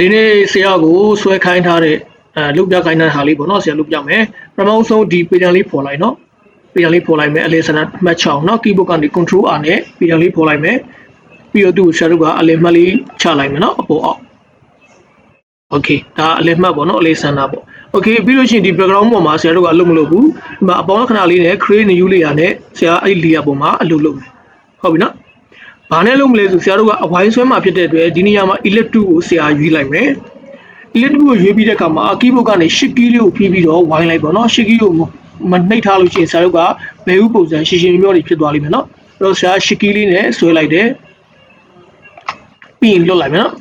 ဒီနေ့ဆရာကိုဆွဲခိုင်းထားတဲ့လုပ်ပြခိုင်းတဲ့ဟာလေးပေါ့နော်ဆရာလုပ်ပြမယ်ပထမဆုံးဒီ pattern လေးပေါ်လိုက်နော် pattern လေးပေါ်လိုက်မယ်အလဲဆန္ဒမှတ်ချအောင်နော် keyboard ကနေ control R နဲ့ pattern လေးပေါ်လိုက်မယ်ပြီးတော့သူ့ကိုဆရာတို့ကအလဲမှတ်လေးချလိုက်မယ်နော်အပေါ်အောက် okay ဒါအလဲမှတ်ပေါ့နော်အလဲဆန္ဒပေါ့ okay ပြီးလို့ရှိရင်ဒီ background ပေါ်မှာဆရာတို့ကအလုပ်မလုပ်ဘူးဒီမှာအပေါင်းလက္ခဏာလေးနဲ့ create new layer နဲ့ဆရာအဲ့ layer ပေါ်မှာအလုပ်လုပ်မယ်ဟုတ်ပြီနော်ဘာနဲ့လုပ်မလဲဆိုဆရာတို့ကအဝိုင်းဆွဲမှာဖြစ်တဲ့အတွက်ဒီနေရာမှာ elect 2ကိုဆရာရွေးလိုက်မယ် elect 2ကိုရွေးပြီးတဲ့အခါမှာ keyboard ကနေ shift key လေးကိုဖြီးပြီးတော့ဝိုင်းလိုက်ပါနော် shift key ကိုမနှိပ်ထားလို့ရှိရင်ဆရာတို့ကဘယ်ဥပုံစံရှင်းရှင်းမျိုးတွေဖြစ်သွားလိမ့်မယ်နော်အဲ့တော့ဆရာ shift key လေးနဲ့ဆွဲလိုက်တယ်ပြီးရင်လွတ်လိုက်မယ်နော်ဒီ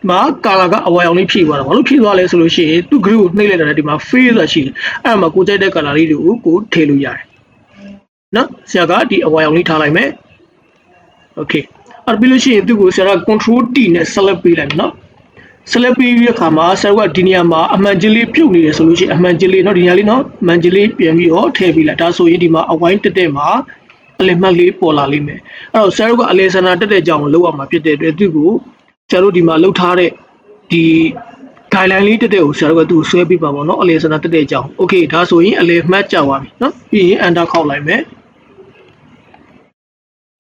မှာ color ကအဝါရောင်လေးဖြည့်သွားတာဘာလို့ဖြည့်သွားလဲဆိုလို့ရှိရင်သူ grid ကိုနှိပ်လိုက်တာဒီမှာ fade ဆိုတာရှိတယ်အဲ့ဒါမှာကိုကြိုက်တဲ့ color လေးတွေကိုကိုထည့်လို့ရတယ်နော်ဆရာကဒီအဝါရောင်လေးထားလိုက်မယ် okay အဲ့ပြီးလို့ရှိရင်သူ့ကိုဆရာက control T နဲ့ select ပေးလိုက်မယ်နော် select ပေးပြီးတဲ့အခါမှာဆရာကဒီနေရာမှာအမှန်ချင်းလေးပြုတ်နေတယ်ဆိုလို့ရှိရင်အမှန်ချင်းလေးနော်ဒီနေရာလေးနော်အမှန်ချင်းလေးပြန်ပြီးတော့ထည့်ပေးလိုက်ဒါဆိုရင်ဒီမှာအဝိုင်းတက်တဲ့မှာအလယ်မှတ်လေးပေါ်လာလိမ့်မယ်အဲ့တော့ဆရာတို့ကအလယ်ဆန္ဒတက်တဲ့ကြောင်ကိုလောက်အောင်မှာဖြစ်တဲ့အတွက်သူ့ကိုဆရာတို့ဒီမှာလောက်ထားတဲ့ဒီ guideline လေးတက်တဲ့ကိုဆရာတို့ကသူ့ကိုဆွဲပေးပါပေါ့နော်အလယ်ဆန္ဒတက်တဲ့ကြောင် okay ဒါဆိုရင်အလယ်မှတ်ကျသွားပြီနော်ပြီးရင် enter ခောက်လိုက်မယ်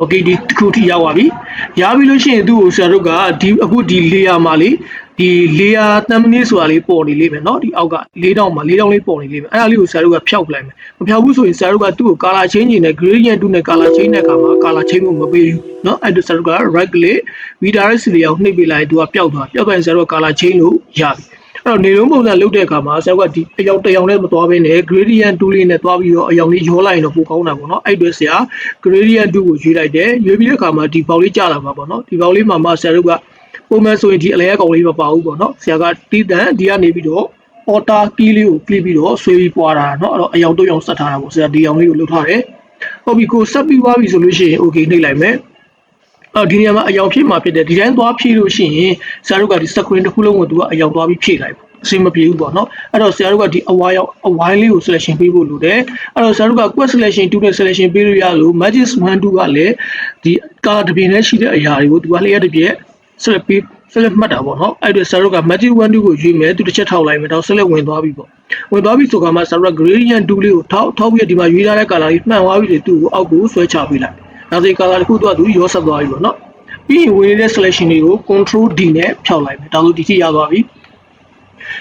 okay ဒီတစ်ခုထိရောက်သွားပြီရပြီလို့ရှိရင်သူ့ကိုဆရာတို့ကဒီအခုဒီ layer မှာလေဒီ layer thumbnail ဆိုတာလေးပေါ်နေလိမ့်မယ်เนาะဒီအောက်က၄တောင်းမှာ၄တောင်းလေးပေါ်နေလိမ့်မယ်အဲ့ဒါလေးကိုဆရာတို့ကဖျောက်ပလိုက်မယ်မဖျောက်ဘူးဆိုရင်ဆရာတို့ကသူ့ကို color change နဲ့ gradient 2နဲ့ color change တဲ့အခါမှာ color change ကိုမပေးဘူးเนาะအဲ့ဒါဆရာတို့က right click redirect layer ကိုနှိပ်ပေးလိုက်သူကပျောက်သွားရင်ဆရာတို့က color change လို့ရပြီအဲ့တော့နေလုံးပုံစံလုပ်တဲ့အခါမှာဆရာတို့ကဒီအယောင်တစ်ယောင်နဲ့မသွားဘဲနဲ့ gradient 2လေးနဲ့သွားပြီးတော့အယောင်လေးရောလိုက်ရင်တော့ပိုကောင်းတာပေါ့เนาะအဲ့အတွက်ဆရာ gradient 2ကိုရွေးလိုက်တယ်ရွေးပြီးတဲ့အခါမှာဒီဘောက်လေးကျလာမှာပေါ့เนาะဒီဘောက်လေးမှာဆရာတို့ကပုံမှန်ဆိုရင်ဒီအလဲကောင်လေးမပါဘူးပေါ့နော်ဆရာကတီးတန်ဒီကနေပြီးတော့ order key လေးကို click ပြီးတော့ဆွဲပြီးပွားတာเนาะအဲ့တော့အယောင်တော့ယောင်ဆက်ထားတာပေါ့ဆရာဒီအောင်လေးကိုလုပ်ထားတယ်ဟုတ်ပြီကိုဆက်ပြီးသွားပြီဆိုလို့ရှိရင် okay နှိပ်လိုက်မယ်အော်ဒီနေရာမှာအယောင်ဖြည့်မှာဖြစ်တယ်ဒီတိုင်းသွားဖြည့်လို့ရှိရင်ဆရာတို့ကဒီ screen တစ်ခုလုံးကိုသူကအယောင်သွားပြီးဖြည့်လိုက်အဆင်မပြေဘူးပေါ့နော်အဲ့တော့ဆရာတို့ကဒီအဝါရောက်အဝိုင်းလေးကို selection ပေးဖို့လိုတယ်အဲ့တော့ဆရာတို့က quest selection 2နဲ့ selection ပေးလို့ရလို့ magic 1 2ကလည်းဒီ color တစ်ပြင်းနဲ့ရှိတဲ့အရာတွေကိုသူကလျှက်တစ်ပြည့် select ပေး select မှတ်တာပေါ့နော်အဲ့ဒါဆရာတို့က magic 1 2ကိုရွေးမယ်သူတစ်ချက်ထောက်လိုက်မယ်တော့ select ဝင်သွားပြီပေါ့ဝင်သွားပြီဆိုကမှဆရာတို့က gradient 2လေးကိုထောက်ပြီးဒီမှာရွေးထားတဲ့ color ကြီးမှန်သွားပြီလေသူ့ကိုအောက်ကိုဆွဲချပေးလိုက်ဒါဆို color တစ်ခုတော့သူရောဆက်သွားပြီပေါ့နော်ပြီးရင်ဝင်နေတဲ့ selection တွေကို control D နဲ့ဖြောက်လိုက်မယ်ဒါဆိုဒီထိရသွားပြီ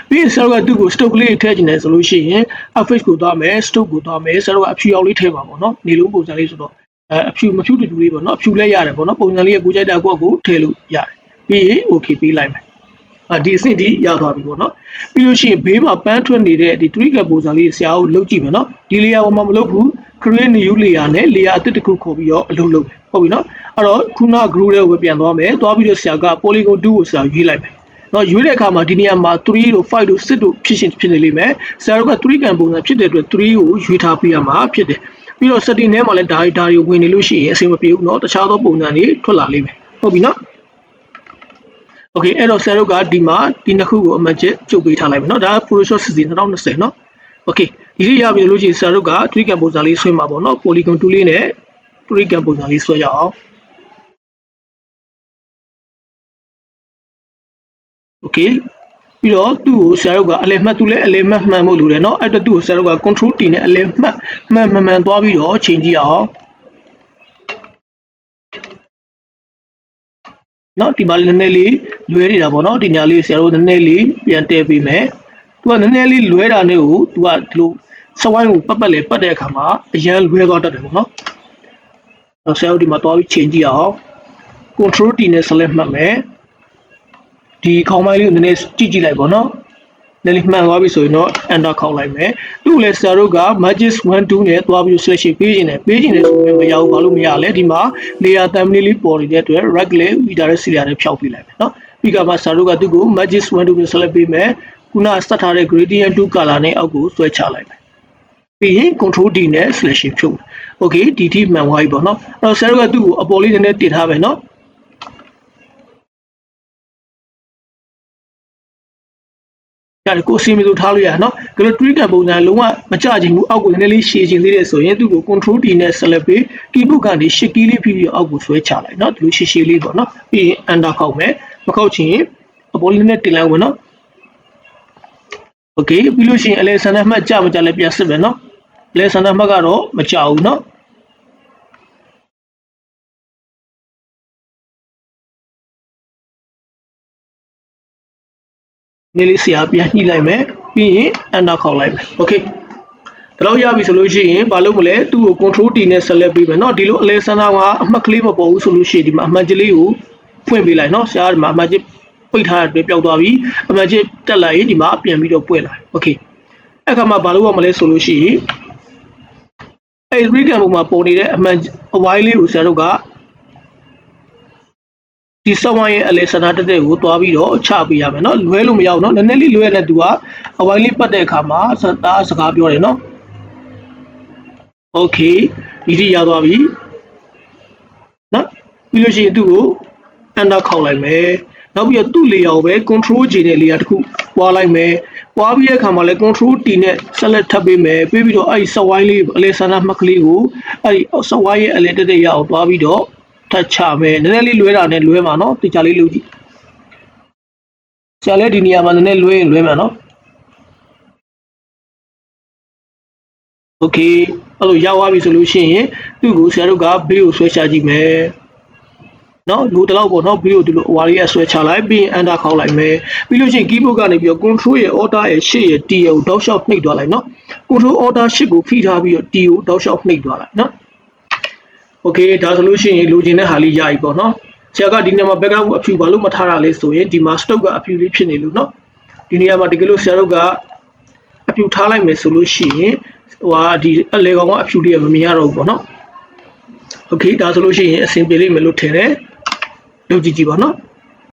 ပြီးရင်ဆရာတို့ကသူ့ကို stroke လေးထည့်ချင်တယ်ဆိုလို့ရှိရင် effect ကိုသွားမယ် stroke ကိုသွားမယ်ဆရာတို့ကအဖြူအောင်လေးထည့်ပါပေါ့နော်နေလုံးပုံစံလေးဆိုတော့အဖြူမဖြူတူလေးပေါ့နော်အဖြူလဲရတယ်ပေါ့နော်ပုံစံလေးကကိုကြိုက်တာကိုထည့်လို့ရတယ်ပြီးရင် okay ပေးလိုက်မယ်ဒီအဆင့်ဒီရသွားပြီပေါ့နော်ပြီးလို့ရှိရင်ဘေးမှာပန်းထွက်နေတဲ့ဒီ trigger ပုံစံလေးဆရာကိုလုပ်ကြည့်မယ်နော်ဒီ layer ပေါ်မှာမလုပ်ဘူး create new layer နဲ့ layer အသစ်တစ်ခုခေါ်ပြီးတော့အလုပ်လုပ်မယ်ဟုတ်ပြီနော်အဲ့တော့ခုန group တွေကိုပြန်သွားမယ်သွားပြီးတော့ဆရာက polygon 2ကိုဆရာရွေးလိုက်မယ်နော်ရွေးတဲ့အခါမှာဒီနေရာမှာ3တို့5တို့6တို့ဖြစ်နေလိမ့်မယ်ဆရာတို့က3ကန်ပုံစံဖြစ်တဲ့အတွက်3ကိုရွေးထားပေးရမှာဖြစ်တယ်ပြီးတော့ setting ထဲမှာလည်းဒါတွေဝင်နေလို့ရှိရင်အဆင်မပြေဘူးเนาะတခြားသောပုံစံတွေထွက်လာလိမ့်မယ်ဟုတ်ပြီနော်okay အဲ့တော့ဆရာတို့ကဒီမှာဒီနှစ်ခုကိုအမှတ်ချက်ကျုပ်ပေးထားလိုက်မယ်เนาะဒါက Photoshop season 2020เนาะ okay ဒီရပြီလို့ရှိရင်ဆရာတို့က 3 ကန်ပုံစံလေးဆွဲမှာပေါ့เนาะ polygon 2လေးနဲ့3 ကန်ပုံစံလေးဆွဲရအောင် okay ပြီးတော့သူ့ကိုဆရာတို့ကအလဲမှတ်သူလည်းအလဲမှတ်မှန်ဖို့လိုတယ်เนาะအဲ့တော့သူ့ကိုဆရာတို့က control T နဲ့အလဲမှတ်မှန်သွားပြီးတော့ချိန်ကြည့်အောင်เนาะဒီမှာနည်းနည်းလေးလွဲနေတာပေါ့เนาะဒီညာလေးဆရာတို့နည်းနည်းလေးပြန်တည့်ပေးမယ်သူကနည်းနည်းလေးလွဲတာနဲ့ကိုသူကဒီလိုစဝိုင်းကိုပတ်လေပတ်တဲ့အခါမှာအရန်လွဲသွားတတ်တယ်ပေါ့เนาะဆရာတို့ဒီမှာသွားပြီးချိန်ကြည့်အောင် control T နဲ့ select မှတ်မယ်ဒီခေါင်းပိုင်းလေးကိုနည်းနည်းကြည့်လိုက်ပေါ့နော်နည်းနည်းမှန်သွားပြီဆိုရင်တော့ enter ခောက်လိုက်မယ်သူ့လည်းဆရာတို့က magic 1 2နဲ့သွားပြီး selection ပေးခြင်းနဲ့ဆိုရင်မရဘူးဘာလို့မရလဲဒီမှာ layer thumbnail လေးပေါ်နေတဲ့အတွက် right click redirect layer နဲ့ဖြောက်ပေးလိုက်မယ်နော်ပြီးကမှဆရာတို့ကသူ့ကို magic 1 2နဲ့ select ပေးမယ်ခုနစက်ထားတဲ့ gradient 2 color နဲ့အောက်ကိုဆွဲချလိုက်မယ်ပြီးရင် control D နဲ့ selection ဖြုတ် okay ဒီထိမှန်သွားပြီပေါ့နော်အဲ့တော့ဆရာတို့ကသူ့ကိုအပေါ်လေးနည်းနည်းတင်ထားမယ်နော်ဒါကိုစီမီလိုထားလို့ရနော်ကလေး trigger ပုံစံလုံးဝမကြချင်ဘူးအောက်ကိုနည်းနည်းလေးရှည်ချင်သေးတယ်ဆိုရင်သူ့ကို control D နဲ့ select ပေး keyboard ကနေ shift key လေးပြီးပြီးအောက်ကိုဆွဲချလိုက်နော်ဒီလိုရှည်လေးပေါ့နော်ပြီးရင် enter ခောက်မယ်မခောက်ချင် အပေါ်လေးနဲ့တင်လိုက်ဝင်နော်โอเคပြီးလို့ရှိရင်အလဲဆန္ဒမှတ်ကြမကြလဲပြန်စစ်မယ်နော်အလဲဆန္ဒမှတ်ကတော့မကြဘူးနော်နေလေးဆရာပြန်ညှိလိုက်မယ်ပြီးရင်အန်တာခေါက်လိုက်မယ်โอเคဒါတော့ရပြီဆိုလို့ရှိရင်ဘာလုပ်မလဲသူ့ကို control T နဲ့ဆက်လက်ပေးမယ်เนาะဒီလိုအလဲဆန္ဒကအမှတ်ကလေးမပေါ်ဘူးဆိုလို့ရှိရင်ဒီမှာအမှတ်ကြီးလေးကိုဖွင့်ပေးလိုက်เนาะဆရာဒီမှာအမှတ်ကြီးပိတ်ထားတဲ့အတွက်ပျောက်သွားပြီအမှတ်ကြီးတက်လာရင်ဒီမှာပြန်ပြီးတော့ပွင့်လာโอเคအဲ့ခါမှာဘာလုပ်ရမလဲဆိုလို့ရှိရင်အဲ့ဒီ recam ပုံမှာပေါ်နေတဲ့အမှတ်အဝိုင်းလေးကိုဆရာတို့ကဒီစဝိုင်းရဲ့အလဲဆန္ဒတက်တဲ့ကိုတွားပြီးတော့ချပေးရမယ်เนาะလွဲလို့မရဘူးเนาะနည်းနည်းလေးလွဲရတဲ့သူကအဝိုင်းလေးပတ်တဲ့အခါမှာစကားပြောတယ်เนาะโอเคဒီထိရသွားပြီနော်ပြီးလို့ရှိရင်သူ့ကို enter ခေါက်လိုက်မယ်နောက်ပြီးတော့သူ့ layer ကိုပဲ control J နဲ့ layer တစ်ခုပွားလိုက်မယ်ပွားပြီးတဲ့အခါမှာလည်း control T နဲ့ select ထပ်ပေးမယ်ပြီးပြီးတော့အဲ့ဒီစဝိုင်းလေးအလဲဆန္ဒမှတ်ကလေးကိုအဲ့ဒီစဝိုင်းရဲ့အလဲတက်တဲ့ရအောင်တွားပြီးတော့ထပ်ချမယ်နည်းနည်းလေးလွဲတာနဲ့လွဲမှာနော်တေချာလေးလုပ်ကြည့်ဆရာလည်းဒီနေရာမှာနည်းနည်းလွဲရင်လွဲမှာနော်โอเคအဲ့လိုရောက်သွားပြီဆိုလို့ရှိရင်သူ့ကိုဆရာတို့ကဘေးကိုဆွဲချကြည့်မယ်เนาะလူတလောက်ပေါ့เนาะဘေးကိုဒီလိုအဝါလေးရဆွဲချလိုက်ပြီးရင် enter ခေါက်လိုက်မယ်ပြီးလို့ရှိရင် keyboard ကနေပြီးတော့ control ရဲ့ order ရဲ့ရှေ့ရဲ့ T ရဲ့ကိုတောက်လျှောက်နှိပ်သွားလိုက်เนาะ control order ရှေ့ကိုဖိထားပြီးတော့ T ကိုတောက်လျှောက်နှိပ်သွားလိုက်เนาะโอเคဒါဆိုလို့ရှိရင်လိုချင်တဲ့ဟာလေးရပြီပေါ့เนาะဆရာကဒီနေရာမှာ background အဖြူဘာလို့မထားတာလဲဆိုရင်ဒီမှာ stock ကအဖြူလေးဖြစ်နေလို့เนาะဒီနေရာမှာတကယ်လို့ဆရာတို့ကအဖြူထားလိုက်မယ်ဆိုလို့ရှိရင်ဒီအလေကောင်ကအဖြူလေးမမြင်ရတော့ဘူးပေါ့နော်โอเคဒါဆိုလို့ရှိရင်အဆင်ပြေလိမ့်မယ်လို့ထင်တယ်လုပ်ကြည့်ကြည့်ပါနော်